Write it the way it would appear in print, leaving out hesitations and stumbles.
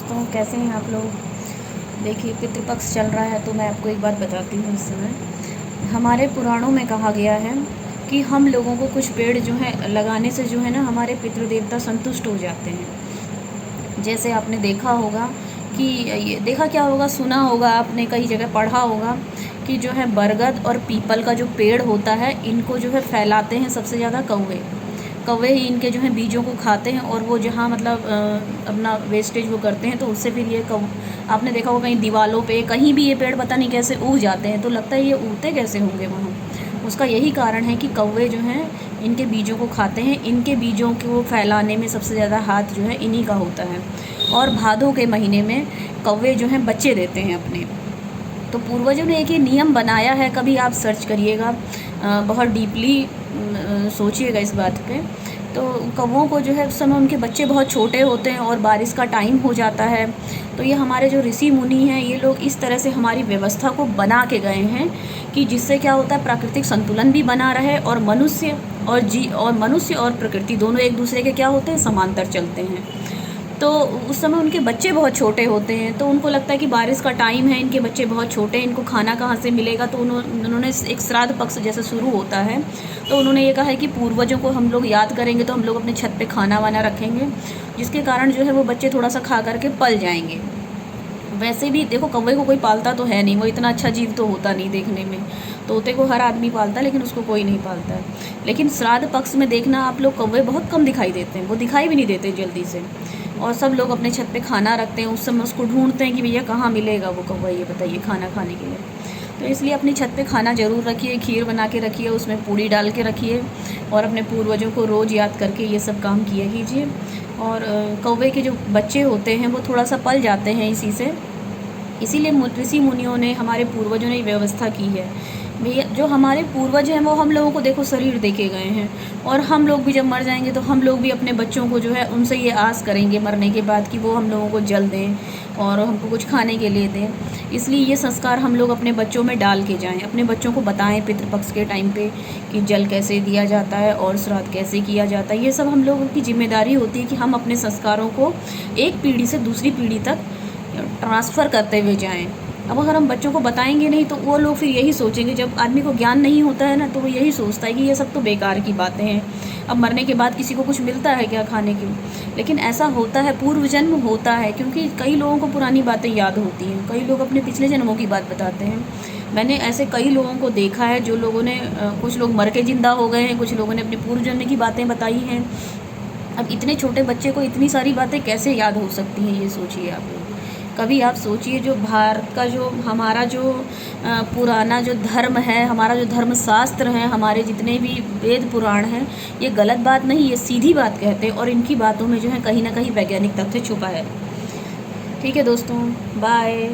दोस्तों, कैसे हैं आप लोग। देखिए, पितृपक्ष चल रहा है तो मैं आपको एक बात बताती हूँ। इस समय हमारे पुराणों में कहा गया है कि हम लोगों को कुछ पेड़ जो है लगाने से जो है ना, हमारे पितृदेवता संतुष्ट हो जाते हैं। जैसे आपने देखा होगा कि ये देखा क्या होगा, सुना होगा आपने, कई जगह पढ़ा होगा कि जो है बरगद और पीपल का जो पेड़ होता है, इनको जो है फैलाते हैं सबसे ज़्यादा कौवे। कौवे ही इनके जो है बीजों को खाते हैं और वो जहाँ मतलब अपना वेस्टेज वो करते हैं, तो उससे फिर ये आपने देखा होगा कहीं दीवारों पे कहीं भी ये पेड़ पता नहीं कैसे उग जाते हैं। तो लगता है ये उगते कैसे होंगे वहाँ। उसका यही कारण है कि कौवे जो हैं इनके बीजों को खाते हैं। इनके बीजों को फैलाने में सबसे ज़्यादा हाथ जो है इन्हीं का होता है। और भादों के महीने में कौवे जो हैं बच्चे देते हैं अपने। तो पूर्वजों ने एक ये नियम बनाया है, कभी आप सर्च करिएगा, बहुत डीपली सोचिएगा इस बात पे। तो कौवों को जो है उस समय उनके बच्चे बहुत छोटे होते हैं और बारिश का टाइम हो जाता है। तो ये हमारे जो ऋषि मुनि हैं, ये लोग इस तरह से हमारी व्यवस्था को बना के गए हैं कि जिससे क्या होता है, प्राकृतिक संतुलन भी बना रहे और मनुष्य और प्रकृति दोनों एक दूसरे के क्या होते हैं, समांतर चलते हैं। तो उस समय उनके बच्चे बहुत छोटे होते हैं, तो उनको लगता है कि बारिश का टाइम है, इनके बच्चे बहुत छोटे हैं, इनको खाना कहाँ से मिलेगा। तो उन्होंने एक श्राद्ध पक्ष जैसे शुरू होता है, तो उन्होंने ये कहा है कि पूर्वजों को हम लोग याद करेंगे, तो हम लोग अपने छत पे खाना वाना रखेंगे, जिसके कारण जो है वो बच्चे थोड़ा सा खा करके पल जाएंगे। वैसे भी देखो, कौवे को कोई पालता तो है नहीं, वो इतना अच्छा जीव तो होता नहीं देखने में। तोते को हर आदमी पालता है, लेकिन उसको कोई नहीं पालता है। लेकिन श्राद्ध पक्ष में देखना आप लोग, कौवे बहुत कम दिखाई देते हैं, वो दिखाई भी नहीं देते जल्दी से। और सब लोग अपने छत पे खाना रखते हैं, उस समय उसको ढूंढते हैं कि भैया कहाँ मिलेगा वो कौवा, ये बताइए, खाना खाने के लिए। तो इसलिए अपनी छत पे खाना ज़रूर रखिए, खीर बना के रखिए, उसमें पूड़ी डाल के रखिए, और अपने पूर्वजों को रोज़ याद करके ये सब काम किया कीजिए। और कौवे के जो बच्चे होते हैं वो थोड़ा सा पल जाते हैं इसी से। इसीलिए ऋषि मुनियों ने, हमारे पूर्वजों ने व्यवस्था की है। भैया, जो हमारे पूर्वज हैं वो हम लोगों को देखो शरीर देके गए हैं, और हम लोग भी जब मर जाएंगे तो हम लोग भी अपने बच्चों को जो है उनसे ये आस करेंगे मरने के बाद कि वो हम लोगों को जल दें और हमको कुछ खाने के लिए दें। इसलिए ये संस्कार हम लोग अपने बच्चों में डाल के जाएं, अपने बच्चों को बताएं पितृपक्ष के टाइम पे कि जल कैसे दिया जाता है और श्राद्ध कैसे किया जाता है। ये सब हम लोगों की जिम्मेदारी होती है कि हम अपने संस्कारों को एक पीढ़ी से दूसरी पीढ़ी तक ट्रांसफ़र करते हुए जाएं। अब अगर हम बच्चों को बताएंगे नहीं तो वो लोग फिर यही सोचेंगे, जब आदमी को ज्ञान नहीं होता है ना, तो वो यही सोचता है कि ये सब तो बेकार की बातें हैं, अब मरने के बाद किसी को कुछ मिलता है क्या खाने की। लेकिन ऐसा होता है, पूर्व जन्म होता है, क्योंकि कई लोगों को पुरानी बातें याद होती हैं, कई लोग अपने पिछले जन्मों की बात बताते हैं। मैंने ऐसे कई लोगों को देखा है, जो लोगों ने कुछ लोग मर के ज़िंदा हो गए हैं, कुछ लोगों ने अपने पूर्व जन्म की बातें बताई हैं। अब इतने छोटे बच्चे को इतनी सारी बातें कैसे याद हो सकती हैं, ये सोचिए आप लोग। कभी आप सोचिए, जो भारत का जो हमारा जो पुराना जो धर्म है, हमारा जो धर्मशास्त्र है, हमारे जितने भी वेद पुराण हैं, ये गलत बात नहीं, ये सीधी बात कहते हैं, और इनकी बातों में जो है कहीं ना कहीं वैज्ञानिक तथ्य छुपा है। ठीक है दोस्तों, बाय।